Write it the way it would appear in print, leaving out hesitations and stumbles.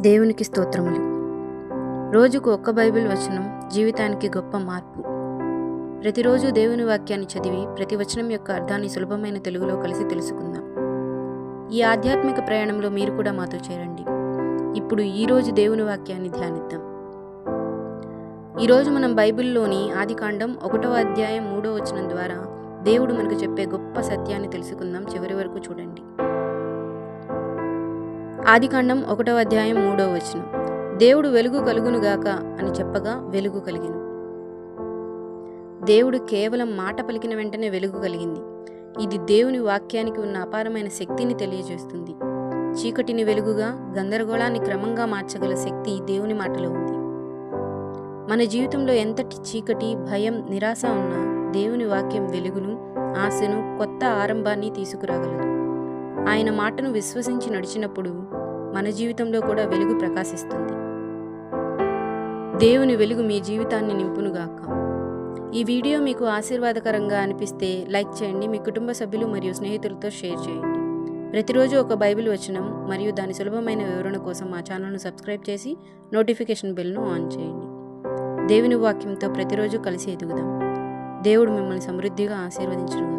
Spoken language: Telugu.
దేవునికి స్తోత్రములు. రోజుకు ఒక్క బైబిల్ వచనం జీవితానికి గొప్ప మార్పు. ప్రతిరోజు దేవుని వాక్యాన్ని చదివి ప్రతి వచనం యొక్క అర్థాన్ని సులభమైన తెలుగులో కలిసి తెలుసుకుందాం. ఈ ఆధ్యాత్మిక ప్రయాణంలో మీరు కూడా మాతో చేరండి. ఇప్పుడు ఈరోజు దేవుని వాక్యాన్ని ధ్యానిద్దాం. ఈరోజు మనం బైబిల్లోని ఆదికాండం 1వ అధ్యాయం 3వ వచనం ద్వారా దేవుడు మనకు చెప్పే గొప్ప సత్యాన్ని తెలుసుకుందాం. చివరి వరకు చూడండి. ఆదికాండం 1వ అధ్యాయం 3వ వచనం. దేవుడు వెలుగు కలుగునుగాక అని చెప్పగా వెలుగు కలిగెను. దేవుడు కేవలం మాట పలికిన వెంటనే వెలుగు కలిగింది. ఇది దేవుని వాక్యానికి ఉన్న అపారమైన శక్తిని తెలియజేస్తుంది. చీకటిని వెలుగుగా, గందరగోళాన్ని క్రమంగా మార్చగల శక్తి దేవుని మాటలో ఉంది. మన జీవితంలో ఎంతటి చీకటి, భయం, నిరాశ ఉన్నా దేవుని వాక్యం వెలుగును, ఆశను, కొత్త ఆరంభాన్ని తీసుకురాగలదు. ఆయన మాటను విశ్వసించి నడిచినప్పుడు మన జీవితంలో కూడా వెలుగు ప్రకాశిస్తుంది. దేవుని వెలుగు మీ జీవితాన్ని నింపునుగాక. ఈ వీడియో మీకు ఆశీర్వాదకరంగా అనిపిస్తే లైక్ చేయండి. మీ కుటుంబ సభ్యులు మరియు స్నేహితులతో షేర్ చేయండి. ప్రతిరోజు ఒక బైబిల్ వచనం మరియు దాని సులభమైన వివరణ కోసం మా ఛానల్ను సబ్స్క్రైబ్ చేసి నోటిఫికేషన్ బెల్ను ఆన్ చేయండి. దేవుని వాక్యంతో ప్రతిరోజు కలిసి ఎదుగుదాం. దేవుడు మిమ్మల్ని సమృద్ధిగా ఆశీర్వదించును.